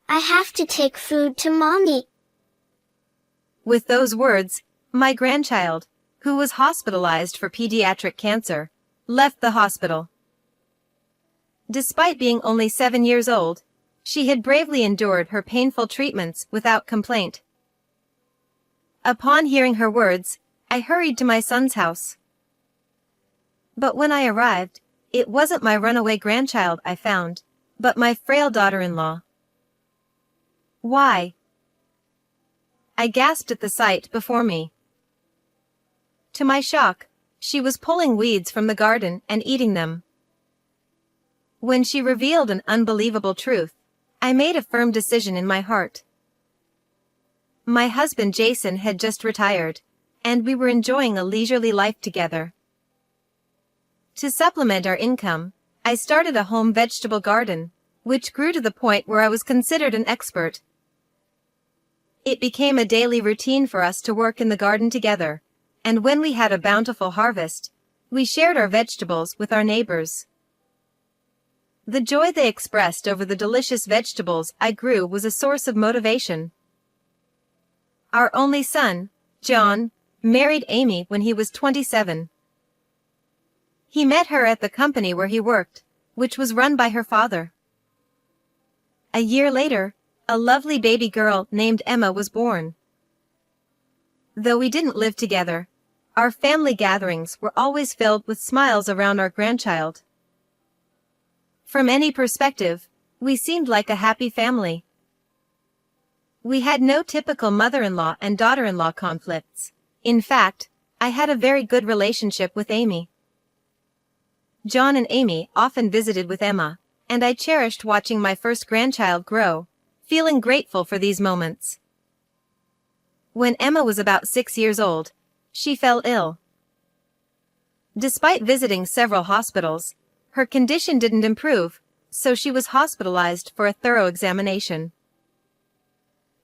I have to take food to mommy. With those words, my grandchild, who was hospitalized for pediatric cancer, left the hospital. Despite being only 7 years old, she had bravely endured her painful treatments without complaint. Upon hearing her words, I hurried to my son's house. But when I arrived, it wasn't my runaway grandchild I found, but my frail daughter-in-law. Why? I gasped at the sight before me. To my shock, she was pulling weeds from the garden and eating them. When she revealed an unbelievable truth, I made a firm decision in my heart. My husband Jason had just retired, and we were enjoying a leisurely life together. To supplement our income, I started a home vegetable garden, which grew to the point where I was considered an expert. It became a daily routine for us to work in the garden together, and when we had a bountiful harvest, we shared our vegetables with our neighbors. The joy they expressed over the delicious vegetables I grew was a source of motivation. Our only son, John, married Amy when he was 27. He met her at the company where he worked, which was run by her father. A year later, a lovely baby girl named Emma was born. Though we didn't live together, our family gatherings were always filled with smiles around our grandchild. From any perspective, we seemed like a happy family. We had no typical mother-in-law and daughter-in-law conflicts. In fact, I had a very good relationship with Amy. John and Amy often visited with Emma, and I cherished watching my first grandchild grow, feeling grateful for these moments. When Emma was about 6 years old, she fell ill. Despite visiting several hospitals, her condition didn't improve, so she was hospitalized for a thorough examination.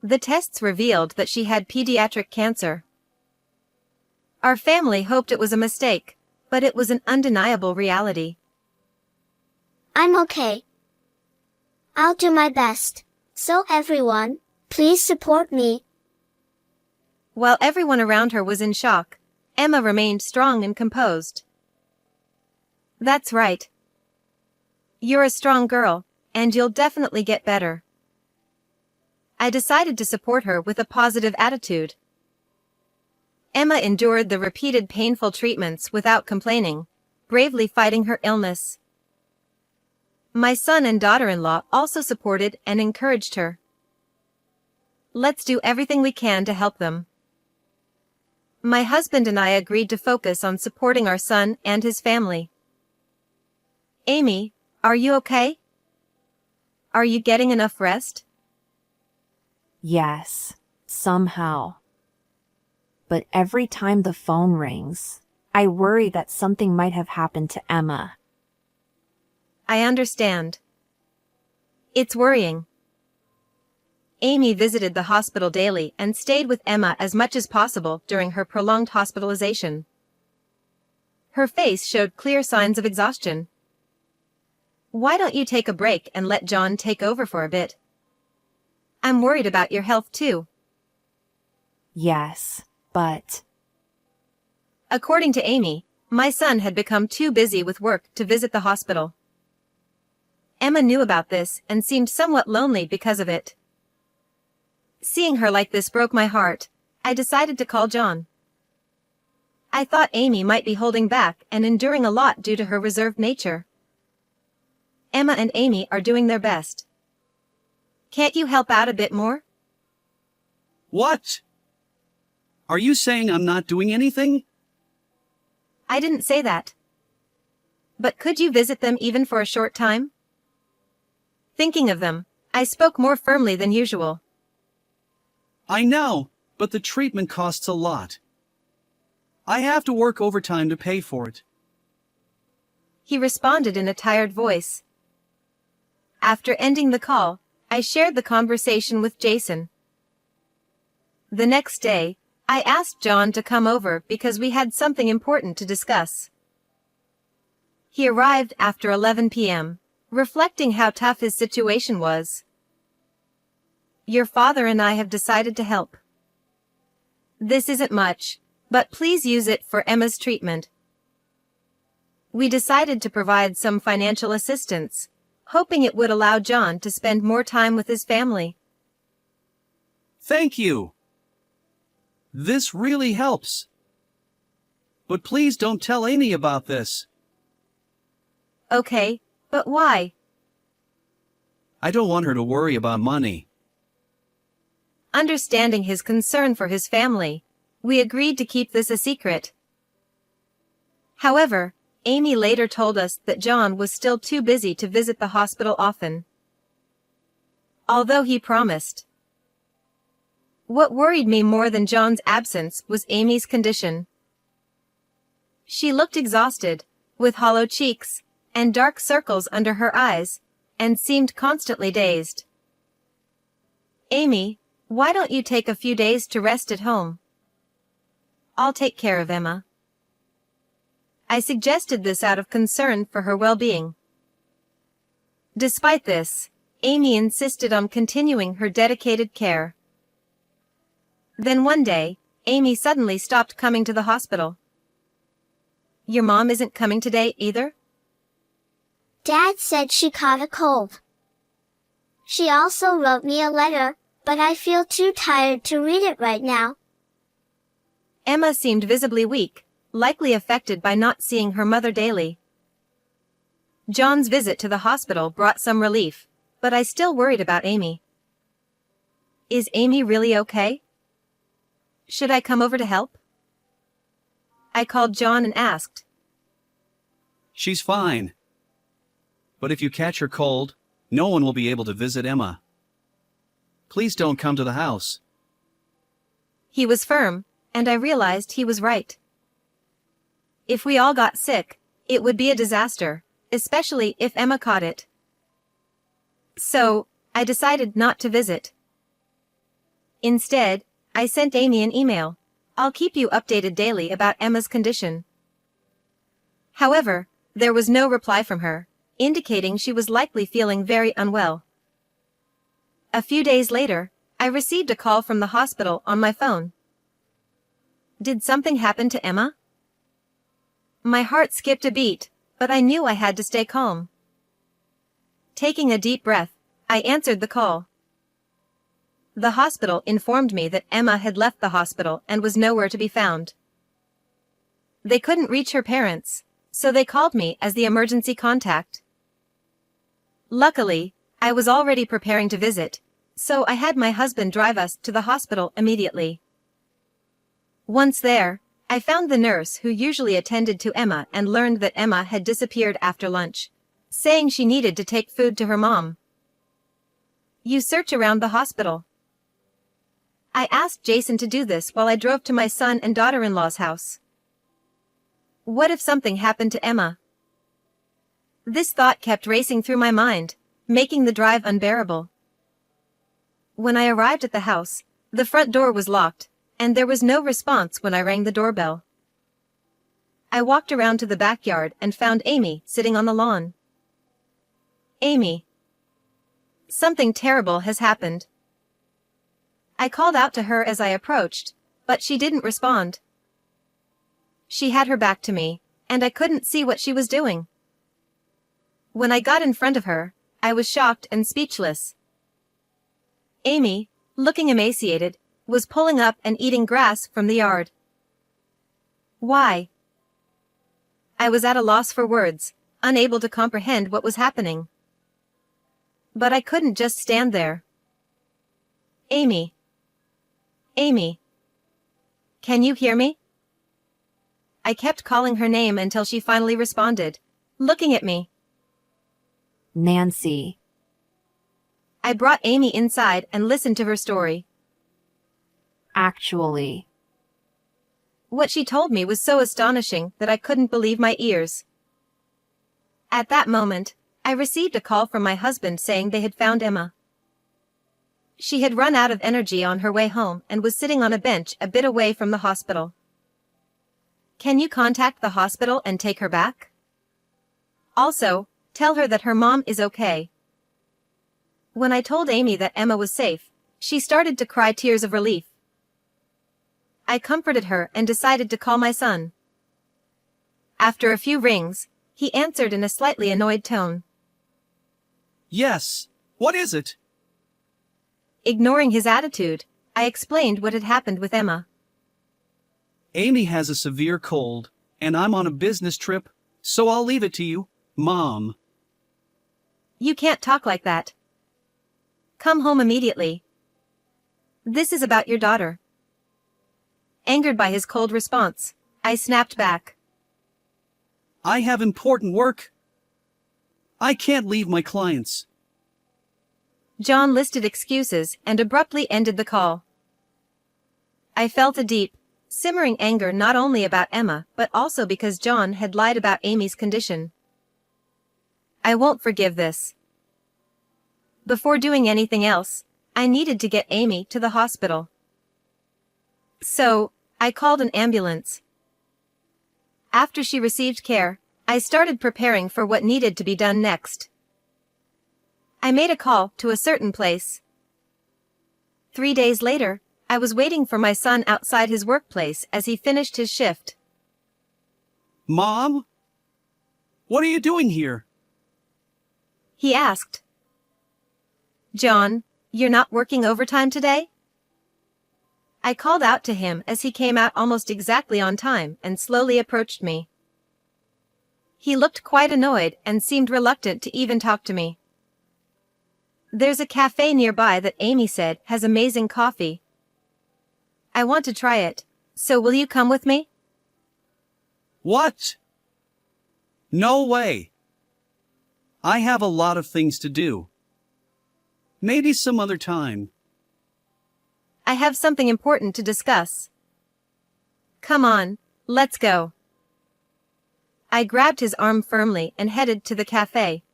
The tests revealed that she had pediatric cancer. Our family hoped it was a mistake, but it was an undeniable reality. I'm okay. I'll do my best. So everyone, please support me. While everyone around her was in shock, Emma remained strong and composed. That's right. You're a strong girl, and you'll definitely get better. I decided to support her with a positive attitude. Emma endured the repeated painful treatments without complaining, bravely fighting her illness. My son and daughter-in-law also supported and encouraged her. Let's do everything we can to help them. My husband and I agreed to focus on supporting our son and his family. Amy, are you okay? Are you getting enough rest? Yes, somehow. But every time the phone rings, I worry that something might have happened to Emma. I understand. It's worrying. Amy visited the hospital daily and stayed with Emma as much as possible during her prolonged hospitalization. Her face showed clear signs of exhaustion. Why don't you take a break and let John take over for a bit? I'm worried about your health too. Yes, but... According to Amy, my son had become too busy with work to visit the hospital. Emma knew about this and seemed somewhat lonely because of it. Seeing her like this broke my heart. I decided to call John. I thought Amy might be holding back and enduring a lot due to her reserved nature. Emma and Amy are doing their best. Can't you help out a bit more? What? Are you saying I'm not doing anything? I didn't say that. But could you visit them even for a short time? Thinking of them, I spoke more firmly than usual. I know, but the treatment costs a lot. I have to work overtime to pay for it. He responded in a tired voice. After ending the call, I shared the conversation with Jason. The next day, I asked John to come over because we had something important to discuss. He arrived after 11 p.m., reflecting how tough his situation was. your father and I have decided to help. This isn't much, but please use it for Emma's treatment. We decided to provide some financial assistance, hoping it would allow John to spend more time with his family. Thank you. This really helps. But please don't tell Amy about this. Okay, but why? I don't want her to worry about money. Understanding his concern for his family, we agreed to keep this a secret. However, Amy later told us that John was still too busy to visit the hospital often, although he promised. What worried me more than John's absence was Amy's condition. She looked exhausted, with hollow cheeks, and dark circles under her eyes, and seemed constantly dazed. Amy, why don't you take a few days to rest at home? I'll take care of Emma. I suggested this out of concern for her well-being. Despite this, Amy insisted on continuing her dedicated care. Then one day, Amy suddenly stopped coming to the hospital. Your mom isn't coming today either? Dad said she caught a cold. She also wrote me a letter, but I feel too tired to read it right now. Emma seemed visibly weak, likely affected by not seeing her mother daily. John's visit to the hospital brought some relief, but I still worried about Amy. Is Amy really okay? Should I come over to help? I called John and asked. She's fine. But if you catch her cold, no one will be able to visit Emma. Please don't come to the house. He was firm, and I realized he was right. If we all got sick, it would be a disaster, especially if Emma caught it. So, I decided not to visit. Instead, I sent Amy an email. I'll keep you updated daily about Emma's condition. However, there was no reply from her, indicating she was likely feeling very unwell. A few days later, I received a call from the hospital on my phone. Did something happen to Emma? My heart skipped a beat, but I knew I had to stay calm. Taking a deep breath, I answered the call. The hospital informed me that Emma had left the hospital and was nowhere to be found. They couldn't reach her parents, so they called me as the emergency contact. Luckily, I was already preparing to visit, so I had my husband drive us to the hospital immediately. Once there, I found the nurse who usually attended to Emma and learned that Emma had disappeared after lunch, saying she needed to take food to her mom. You search around the hospital. I asked Jason to do this while I drove to my son and daughter-in-law's house. What if something happened to Emma? This thought kept racing through my mind, making the drive unbearable. When I arrived at the house, the front door was locked, and there was no response when I rang the doorbell. I walked around to the backyard and found Amy sitting on the lawn. Amy. Something terrible has happened. I called out to her as I approached, but she didn't respond. She had her back to me, and I couldn't see what she was doing. When I got in front of her, I was shocked and speechless. Amy, looking emaciated, was pulling up and eating grass from the yard. Why? I was at a loss for words, unable to comprehend what was happening. But I couldn't just stand there. Amy. Amy. Can you hear me? I kept calling her name until she finally responded, looking at me. Nancy. I brought Amy inside and listened to her story. Actually. What she told me was so astonishing that I couldn't believe my ears. At that moment, I received a call from my husband saying they had found Emma. She had run out of energy on her way home and was sitting on a bench a bit away from the hospital. Can you contact the hospital and take her back? Also, tell her that her mom is okay. When I told Amy that Emma was safe, she started to cry tears of relief. I comforted her and decided to call my son. After a few rings, he answered in a slightly annoyed tone. Yes, what is it? Ignoring his attitude, I explained what had happened with Emma. Amy has a severe cold, and I'm on a business trip, so I'll leave it to you, Mom. You can't talk like that. Come home immediately. This is about your daughter. Angered by his cold response, I snapped back. I have important work. I can't leave my clients. John listed excuses and abruptly ended the call. I felt a deep, simmering anger not only about Emma but also because John had lied about Amy's condition. I won't forgive this. Before doing anything else, I needed to get Amy to the hospital. So, I called an ambulance. After she received care, I started preparing for what needed to be done next. I made a call to a certain place. 3 days later, I was waiting for my son outside his workplace as he finished his shift. Mom? What are you doing here? He asked. John, you're not working overtime today? I called out to him as he came out almost exactly on time and slowly approached me. He looked quite annoyed and seemed reluctant to even talk to me. There's a cafe nearby that Amy said has amazing coffee. I want to try it, so will you come with me? What? No way. I have a lot of things to do. Maybe some other time. I have something important to discuss. Come on, let's go. I grabbed his arm firmly and headed to the cafe.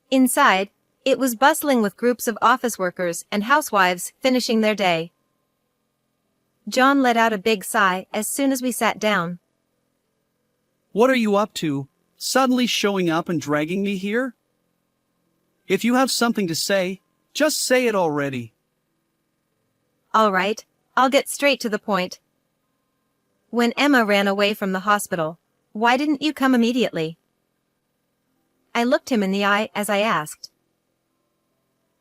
Inside, it was bustling with groups of office workers and housewives finishing their day. John let out a big sigh as soon as we sat down. What are you up to, suddenly showing up and dragging me here? If you have something to say, just say it already. All right, I'll get straight to the point. When Emma ran away from the hospital, why didn't you come immediately? I looked him in the eye as I asked.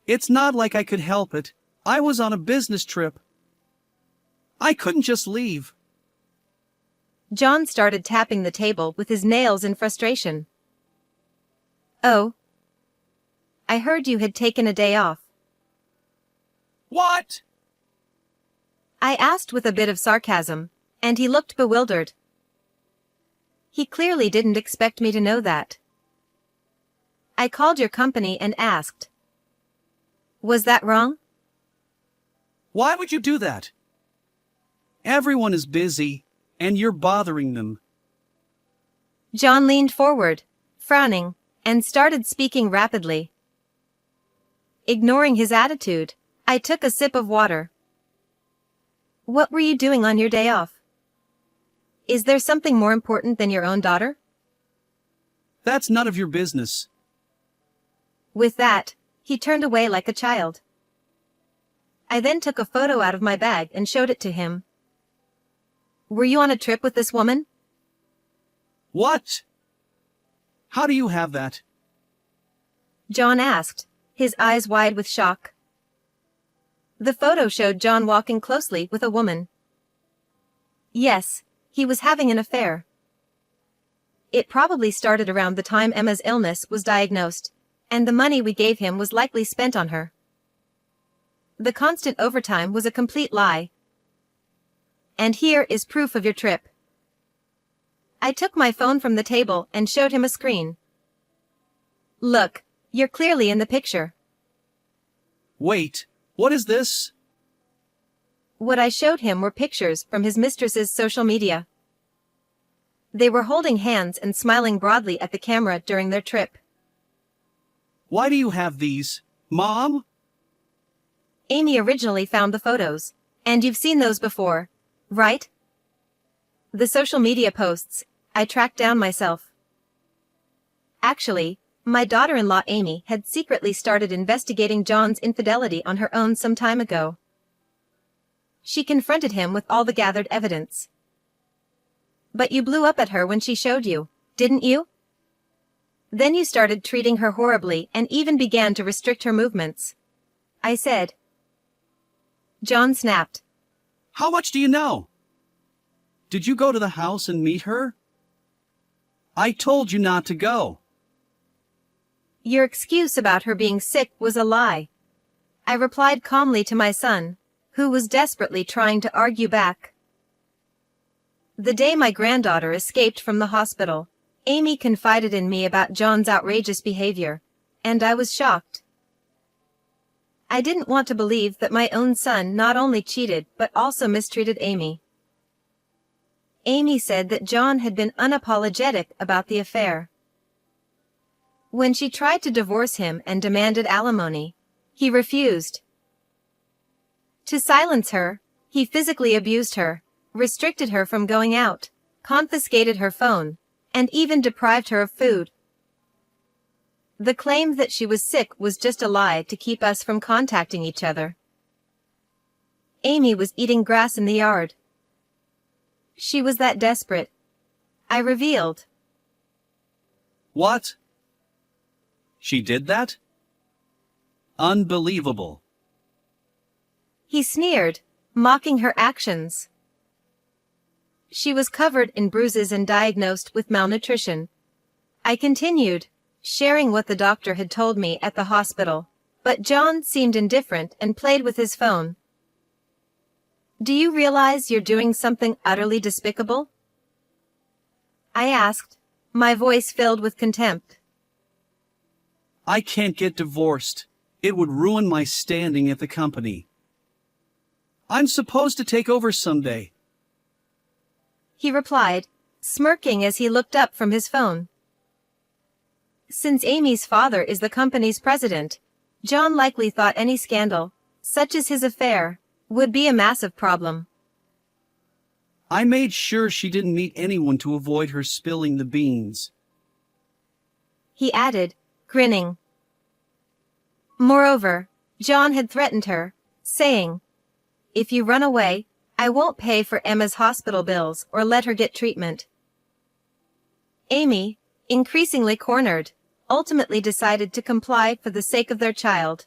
It's not like I could help it. I was on a business trip. I couldn't just leave. John started tapping the table with his nails in frustration. Oh. I heard you had taken a day off. What? I asked with a bit of sarcasm, and he looked bewildered. He clearly didn't expect me to know that. I called your company and asked. Was that wrong? Why would you do that? Everyone is busy, and you're bothering them. John leaned forward, frowning, and started speaking rapidly. Ignoring his attitude, I took a sip of water. What were you doing on your day off? Is there something more important than your own daughter? That's none of your business. With that, he turned away like a child. I then took a photo out of my bag and showed it to him. Were you on a trip with this woman? What? How do you have that? John asked, his eyes wide with shock. The photo showed John walking closely with a woman. Yes, he was having an affair. It probably started around the time Emma's illness was diagnosed, and the money we gave him was likely spent on her. The constant overtime was a complete lie. And here is proof of your trip. I took my phone from the table and showed him a screen. Look, you're clearly in the picture. Wait, what is this? What I showed him were pictures from his mistress's social media. They were holding hands and smiling broadly at the camera during their trip. Why do you have these, Mom? Amy originally found the photos, and you've seen those before, right? The social media posts, I tracked down myself. Actually, My daughter-in-law Amy had secretly started investigating John's infidelity on her own some time ago. She confronted him with all the gathered evidence. But you blew up at her when she showed you, didn't you? Then you started treating her horribly and even began to restrict her movements, I said. John snapped. How much do you know? Did you go to the house and meet her? I told you not to go. Your excuse about her being sick was a lie, I replied calmly to my son, who was desperately trying to argue back. The day my granddaughter escaped from the hospital, Amy confided in me about John's outrageous behavior, and I was shocked. I didn't want to believe that my own son not only cheated but also mistreated Amy. Amy said that John had been unapologetic about the affair. When she tried to divorce him and demanded alimony, he refused. To silence her, he physically abused her, restricted her from going out, confiscated her phone, and even deprived her of food. The claim that she was sick was just a lie to keep us from contacting each other. Amy was eating grass in the yard. She was that desperate, I revealed. What? She did that? Unbelievable. He sneered, mocking her actions. She was covered in bruises and diagnosed with malnutrition. I continued, sharing what the doctor had told me at the hospital, but John seemed indifferent and played with his phone. Do you realize you're doing something utterly despicable? I asked, my voice filled with contempt. I can't get divorced. It would ruin my standing at the company. I'm supposed to take over someday, he replied, smirking as he looked up from his phone. Since Amy's father is the company's president, John likely thought any scandal, such as his affair, would be a massive problem. I made sure she didn't meet anyone to avoid her spilling the beans, he added, grinning. Moreover, John had threatened her, saying, if you run away, I won't pay for Emma's hospital bills or let her get treatment. Amy, increasingly cornered, ultimately decided to comply for the sake of their child.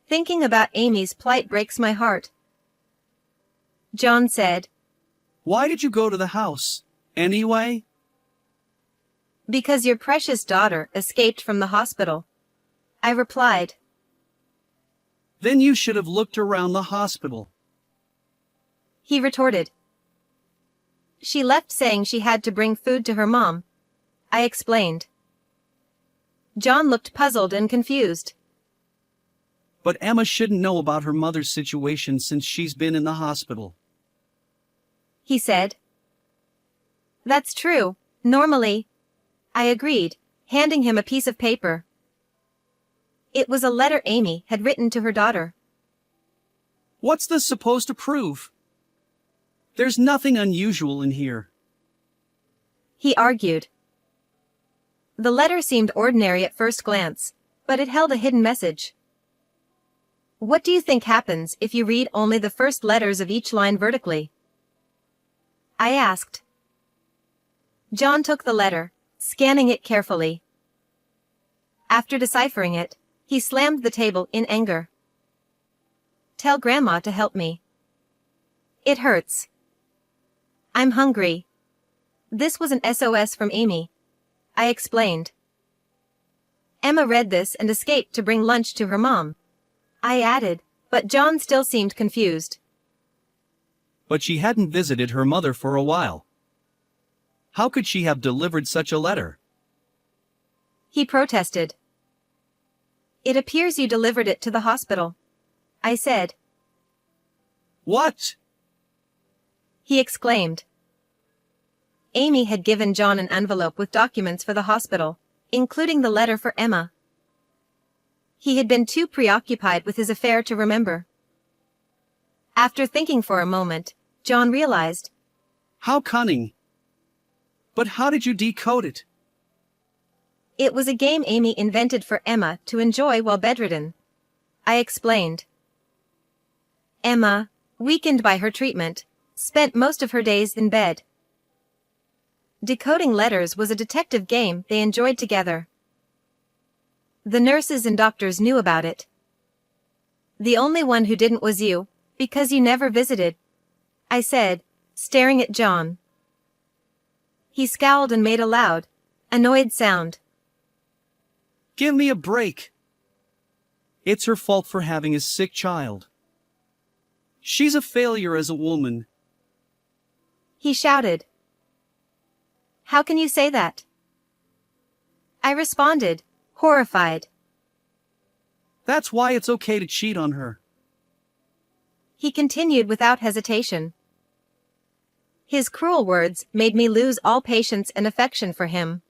Thinking about Amy's plight breaks my heart. John said, Why did you go to the house, anyway? Because your precious daughter escaped from the hospital, I replied. Then you should have looked around the hospital, he retorted. She left saying she had to bring food to her mom, I explained. John looked puzzled and confused. But Emma shouldn't know about her mother's situation since she's been in the hospital, he said. That's true, normally, I agreed, handing him a piece of paper. It was a letter Amy had written to her daughter. What's this supposed to prove? There's nothing unusual in here, he argued. The letter seemed ordinary at first glance, but it held a hidden message. What do you think happens if you read only the first letters of each line vertically? I asked. John took the letter, scanning it carefully. After deciphering it, he slammed the table in anger. Tell Grandma to help me. It hurts. I'm hungry. This was an SOS from Amy, I explained. Emma read this and escaped to bring lunch to her mom, I added, but John still seemed confused. But she hadn't visited her mother for a while. How could she have delivered such a letter? He protested. It appears you delivered it to the hospital, I said. What? He exclaimed. Amy had given John an envelope with documents for the hospital, including the letter for Emma. He had been too preoccupied with his affair to remember. After thinking for a moment, John realized. How cunning. But how did you decode it? It was a game Amy invented for Emma to enjoy while bedridden. I explained. Emma, weakened by her treatment, spent most of her days in bed. Decoding letters was a detective game they enjoyed together. The nurses and doctors knew about it. The only one who didn't was you, because you never visited, I said, staring at John. He scowled and made a loud, annoyed sound. Give me a break. It's her fault for having a sick child. She's a failure as a woman. He shouted. How can you say that? I responded, horrified. That's why it's okay to cheat on her. He continued without hesitation. His cruel words made me lose all patience and affection for him.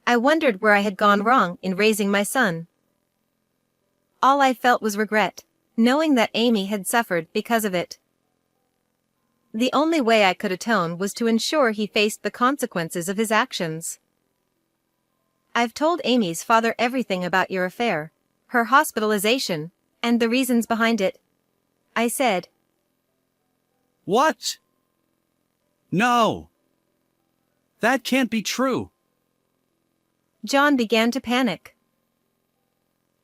I wondered where I had gone wrong in raising my son. All I felt was regret, knowing that Amy had suffered because of it. The only way I could atone was to ensure he faced the consequences of his actions. I've told Amy's father everything about your affair, her hospitalization, and the reasons behind it, I said. What? No. That can't be true. John began to panic.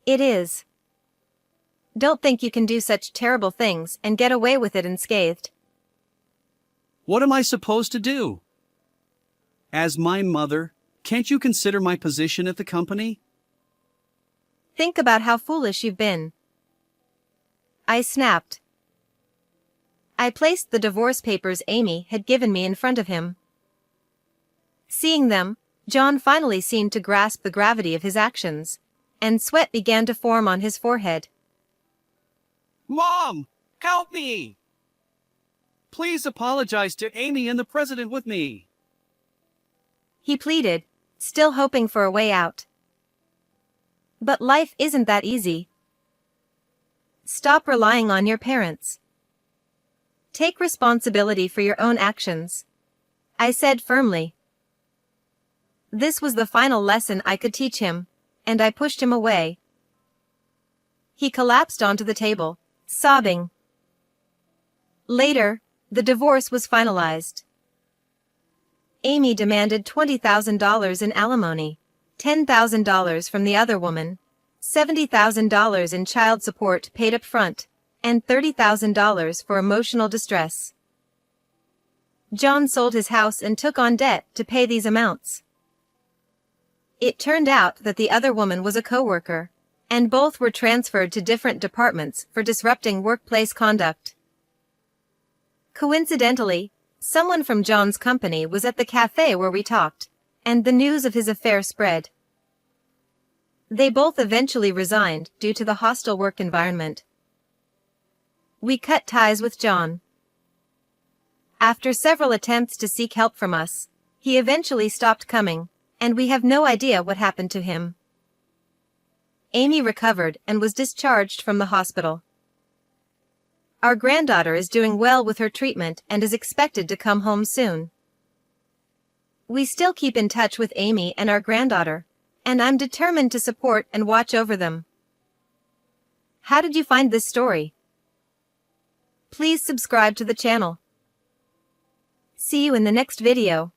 It is. Don't think you can do such terrible things and get away with it unscathed. What am I supposed to do? As my mother, can't you consider my position at the company? Think about how foolish you've been. I snapped. I placed the divorce papers Amy had given me in front of him. Seeing them, John finally seemed to grasp the gravity of his actions, and sweat began to form on his forehead. Mom, help me! Please apologize to Amy and the president with me. He pleaded, still hoping for a way out. But life isn't that easy. Stop relying on your parents. Take responsibility for your own actions, I said firmly. This was the final lesson I could teach him, and I pushed him away. He collapsed onto the table, sobbing. Later, the divorce was finalized. Amy demanded $20,000 in alimony, $10,000 from the other woman, $70,000 in child support paid up front, and $30,000 for emotional distress. John sold his house and took on debt to pay these amounts. It turned out that the other woman was a coworker, and both were transferred to different departments for disrupting workplace conduct. Coincidentally, someone from John's company was at the cafe where we talked, and the news of his affair spread. They both eventually resigned due to the hostile work environment. We cut ties with John. After several attempts to seek help from us, he eventually stopped coming, and we have no idea what happened to him. Amy recovered and was discharged from the hospital. Our granddaughter is doing well with her treatment and is expected to come home soon. We still keep in touch with Amy and our granddaughter, and I'm determined to support and watch over them. How did you find this story? Please subscribe to the channel. See you in the next video.